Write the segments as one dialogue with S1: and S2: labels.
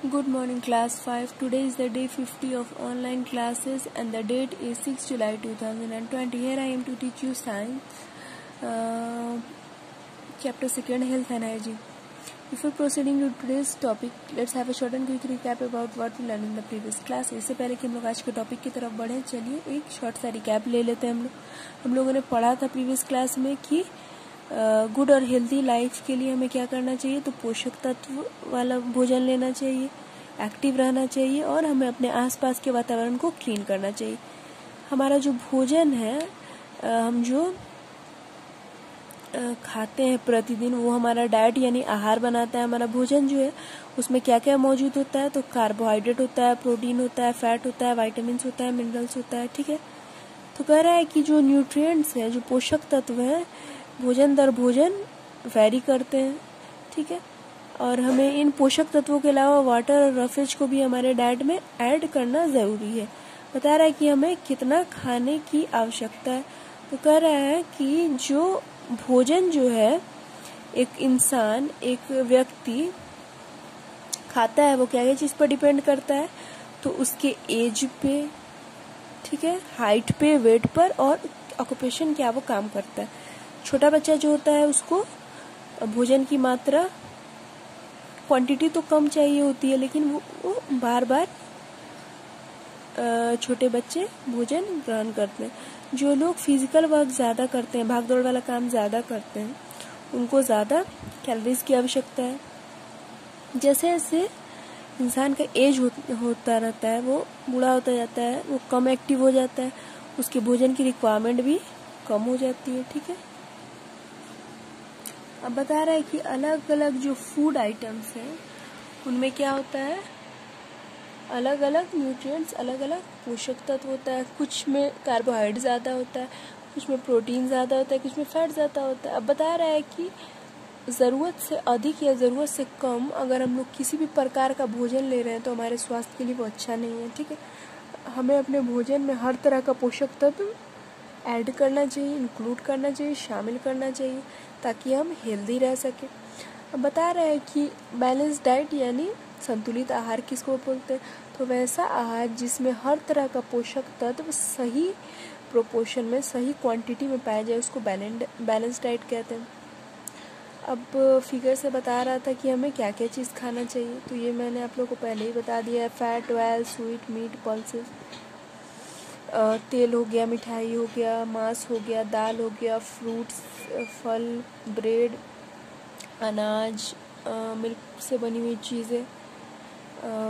S1: Good morning, class 5. Today is the day 50 of online classes and the date is 6 July 2020. Here I am to teach you science, chapter 2, health and hygiene. Before proceeding to today's topic, let's have a short and quick recap about what we learned in the previous class. इससे पहले कि हम लोग आज के topic की तरफ बढ़ें, चलिए एक शॉर्ट सा रिकैप ले लेते हैं हम लोगों ने पढ़ा था प्रीवियस क्लास में कि गुड और हेल्दी लाइफ के लिए हमें क्या करना चाहिए, तो पोषक तत्व वाला भोजन लेना चाहिए, एक्टिव रहना चाहिए और हमें अपने आसपास के वातावरण को क्लीन करना चाहिए. हमारा जो भोजन है, हम जो खाते हैं प्रतिदिन, वो हमारा डाइट यानी आहार बनाता है. हमारा भोजन जो है उसमें क्या क्या मौजूद होता है, तो कार्बोहाइड्रेट होता है, प्रोटीन होता है, फैट होता है, वाइटामिन होता है, मिनरल्स होता है. ठीक है, तो कह रहा है कि जो न्यूट्रिएंट्स है, जो पोषक तत्व है, भोजन दर भोजन वैरी करते हैं. ठीक है, और हमें इन पोषक तत्वों के अलावा वाटर और रफेज को भी हमारे डाइट में ऐड करना जरूरी है. बता रहा है कि हमें कितना खाने की आवश्यकता है. तो कह रहा है कि जो भोजन जो है एक इंसान, एक व्यक्ति खाता है, वो क्या क्या चीज पर डिपेंड करता है, तो उसके एज पे, ठीक है, हाइट पे, वेट पर और ऑक्यूपेशन क्या वो काम करता है. छोटा बच्चा जो होता है उसको भोजन की मात्रा, क्वांटिटी तो कम चाहिए होती है, लेकिन वो बार बार छोटे बच्चे भोजन ग्रहण करते हैं. जो लोग फिजिकल वर्क ज्यादा करते हैं, भागदौड़ वाला काम ज्यादा करते हैं, उनको ज्यादा कैलोरीज की आवश्यकता है. जैसे जैसे इंसान का एज होता रहता है, वो बूढ़ा होता जाता है, वो कम एक्टिव हो जाता है, उसके भोजन की रिक्वायरमेंट भी कम हो जाती है. ठीक है, अब बता रहा है कि अलग अलग जो फूड आइटम्स हैं उनमें क्या होता है, अलग अलग न्यूट्रिएंट्स, अलग अलग पोषक तत्व होता है. कुछ में कार्बोहाइड्रेट ज्यादा होता है, कुछ में प्रोटीन ज्यादा होता है, कुछ में फैट ज्यादा होता है. अब बता रहा है कि जरूरत से अधिक या जरूरत से कम अगर हम लोग किसी भी प्रकार का भोजन ले रहे हैं तो हमारे स्वास्थ्य के लिए वो अच्छा नहीं है. ठीक है, हमें अपने भोजन में हर तरह का पोषक तत्व ऐड करना चाहिए, इंक्लूड करना चाहिए, शामिल करना चाहिए, ताकि हम हेल्दी रह सके. अब बता रहे हैं कि बैलेंस डाइट यानी संतुलित आहार किसको बोलते हैं, तो वैसा आहार जिसमें हर तरह का पोषक तत्व सही प्रोपोर्शन में, सही क्वांटिटी में पाया जाए, उसको बैलेंस डाइट कहते हैं. अब फिगर से बता रहा था कि हमें क्या क्या चीज़ खाना चाहिए, तो ये मैंने आप लोगों को पहले ही बता दिया है. Fat, oil, sweet, meat, pulses, तेल हो गया, मिठाई हो गया, मांस हो गया, दाल हो गया, फ्रूट्स, फल, ब्रेड, अनाज, मिल्क से बनी हुई चीज़ें,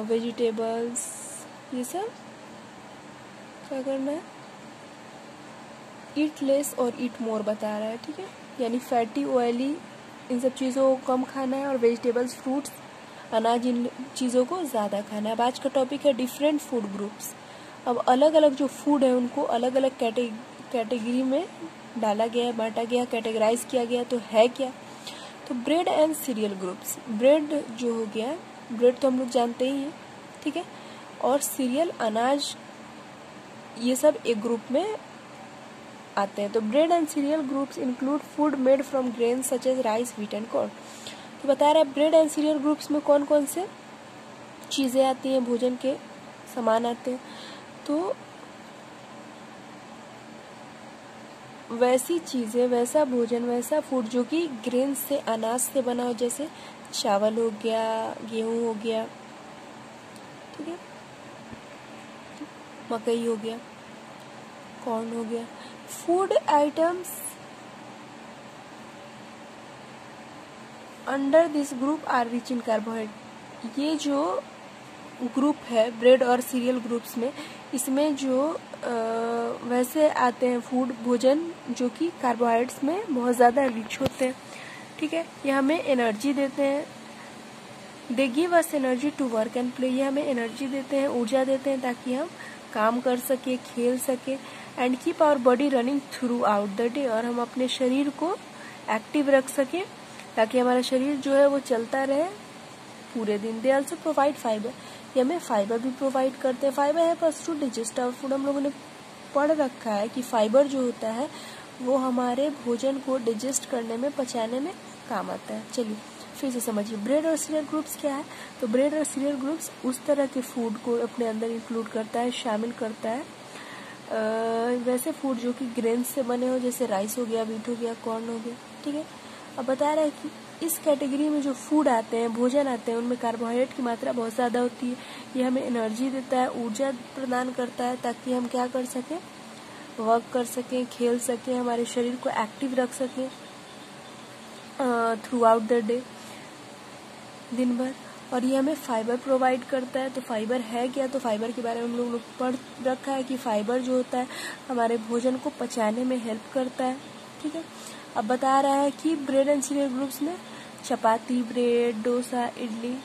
S1: वेजिटेबल्स, ये सब क्या करना है, ईट लेस और ईट मोर बता रहा है. ठीक है, यानी फैटी, ऑयली, इन सब चीज़ों को कम खाना है और वेजिटेबल्स, फ्रूट्स, अनाज, इन चीज़ों को ज़्यादा खाना है. अब आज का टॉपिक है डिफरेंट फूड ग्रुप्स. अब अलग अलग जो फूड है उनको अलग अलग कैटेगरी में डाला गया, बांटा गया, कैटेगराइज किया गया. तो है क्या, तो bread and cereal groups. Bread जो हो गया, ब्रेड तो हम लोग जानते ही हैं, ठीक है, और सीरियल, अनाज, ये सब एक ग्रुप में आते हैं. तो bread and cereal groups include food made from grain such as rice, wheat and corn. तो बता रहा है ब्रेड एंड सीरियल ग्रुप्स में कौन कौन से चीजें आती हैं, भोजन के सामान आते हैं. तो वैसी चीजें, वैसा भोजन, वैसा फूड जो कि ग्रेन से, अनाज से बना हो, जैसे चावल हो गया, गेहूं हो गया, ठीक है, मकई हो गया, कॉर्न हो गया. Food items under this group are rich in carbohydrate. ये जो ग्रुप है ब्रेड और सीरियल ग्रुप्स में, इसमें जो वैसे आते हैं फूड, भोजन जो कि कार्बोहाइड्रेट्स में बहुत ज़्यादा रिच होते हैं. ठीक है, ये हमें एनर्जी देते हैं. They give us energy to work and play. ये हमें एनर्जी देते हैं, ऊर्जा देते हैं, ताकि हम काम कर सके, खेल सके. And keep our body running throughout the day. और हम अपने शरीर को एक्टिव रख सके, ताकि हमारा शरीर जो है वो चलता रहे पूरे दिन. They also provide fibre. ये हमें फाइबर भी प्रोवाइड करते हैं. फाइबर है first to digest our food. हम लोगों ने पढ़ रखा है कि फाइबर जो होता है वो हमारे भोजन को डिजेस्ट करने में, पचाने में काम आता है. चलिए, फिर से समझिए, ब्रेड और सीरियल ग्रुप्स क्या है। तो ब्रेड और सीरियल ग्रुप्स उस तरह के फूड को अपने अंदर इंक्लूड करता है, शामिल करता है, वैसे फूड जो कि ग्रेन से बने हो, जैसे राइस हो गया, व्हीट हो गया, कॉर्न हो गया, ठीक है। अब बता रहा है कि इस कैटेगरी में जो फूड आते हैं, भोजन आते हैं, उनमें कार्बोहाइड्रेट की मात्रा बहुत ज़्यादा होती है। ये हमें एनर्जी देता है, ऊर्जा प्रदान करता है, ताकि हम क्या कर सकें, वर्क कर सकें, खेल सकें, हमारे शरीर को एक्टिव रख सकें थ्रू आउट द डे, दिन भर। और ये हमें फाइबर प्रोवाइड करता है। तो फाइबर है क्या, तो फाइबर के बारे में हम लोग ने पढ़ रखा है कि फाइबर जो होता है हमारे भोजन को पचाने में हेल्प करता है, ठीक है। अब बता रहा है कि ब्रेड एंड सीरियल ग्रुप्स में chapati, bread, dosa, idli,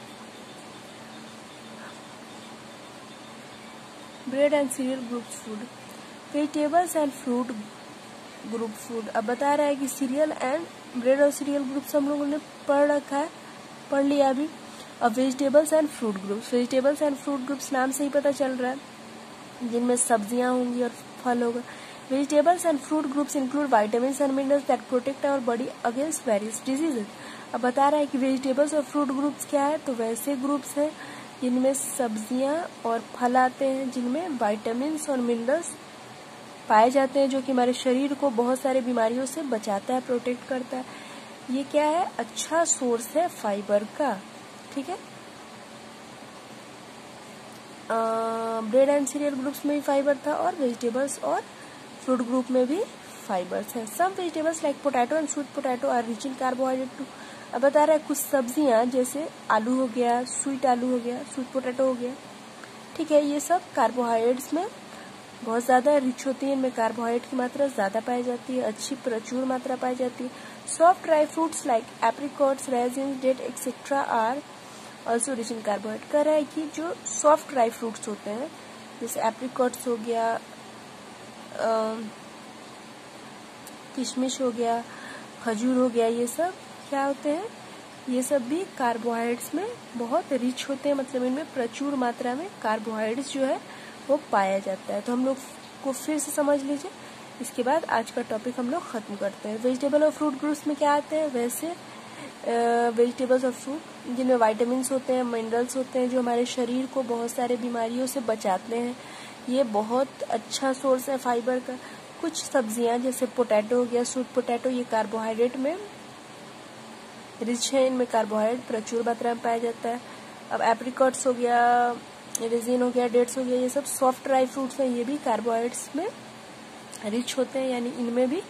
S1: bread and cereal groups food, vegetables and fruit group food. अब बता रहा है कि सीरियल एंड ब्रेड और सीरियल ग्रुप्स हम लोगों ने पढ़ रखा है, पढ़ लिया अभी। अब vegetables and fruit groups, vegetables and fruit groups नाम से ही पता चल रहा है, जिनमें सब्जियां होंगी और फल होगा। Vegetables and fruit groups include vitamins and minerals that protect our body against various diseases. अब बता रहा है कि वेजिटेबल्स और फ्रूट ग्रुप्स क्या है, तो वैसे ग्रुप्स हैं जिनमें सब्जियां और फल आते हैं, जिनमें विटामिन्स और मिनरल्स पाए जाते हैं, जो कि हमारे शरीर को बहुत सारे बीमारियों से बचाता है, प्रोटेक्ट करता है। ये क्या है, अच्छा सोर्स है फाइबर का, ठीक है। ब्रेड एंड सीरियल ग्रुप्स में भी फाइबर था और वेजिटेबल्स और फ्रूट ग्रुप में भी फाइबर्स हैं। Some vegetables like potato and sweet potato are rich in carbohydrate too. अब बता रहा है कुछ सब्जियां जैसे आलू हो गया, स्वीट आलू हो गया, स्वीट पोटैटो हो गया, ठीक है, ये सब कार्बोहाइड्रेट्स में बहुत ज़्यादा रिच होती है। इनमें कार्बोहाइड्रेट की मात्रा ज़्यादा पाई जाती है, अच्छी प्रचुर मात्रा पाई जाती है। Soft dry fruits like apricots, raisins, date etcetera are also rich in carbohydrate. कह रहा है कि जो सॉफ्ट ड्राई फ्रूट्स होते हैं, जैसे एप्रिकॉट्स हो गया, किशमिश हो गया, खजूर हो गया, ये सब क्या होते हैं, ये सब भी कार्बोहाइड्रेट्स में बहुत रिच होते हैं, मतलब इनमें प्रचुर मात्रा में कार्बोहाइड्रेट्स जो है वो पाया जाता है। तो हम लोग को फिर से समझ लीजिए, इसके बाद आज का टॉपिक हम लोग खत्म करते हैं। वेजिटेबल और फ्रूट ग्रुप्स में क्या आते हैं, वैसे वेजिटेबल्स और फ्रूट जिनमें विटामिन्स होते हैं, मिनरल्स होते हैं, जो हमारे शरीर को बहुत सारे बीमारियों से बचाते हैं। ये बहुत अच्छा सोर्स है फाइबर का। कुछ सब्जियां जैसे पोटैटो हो गया, स्वीट पोटैटो, ये कार्बोहाइड्रेट में रिच है, इनमें कार्बोहाइड्रेट प्रचुर मात्रा में पाया जाता है। अब एप्रिकॉट्स हो गया, रेजिन हो गया, डेट्स हो गया, ये सब सॉफ्ट ड्राई फ्रूट्स हैं, ये भी कार्बोहाइड्रेट्स में रिच होते हैं, यानी इनमें भी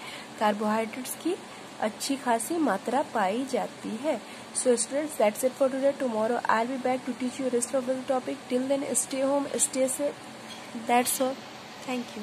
S1: कार्बोहाइड्रेट्स की अच्छी खासी मात्रा पाई जाती है। So students, that's it for today. Tomorrow I will be back to teach you rest of the topic. Till then stay home, stay safe, that's all. Thank you.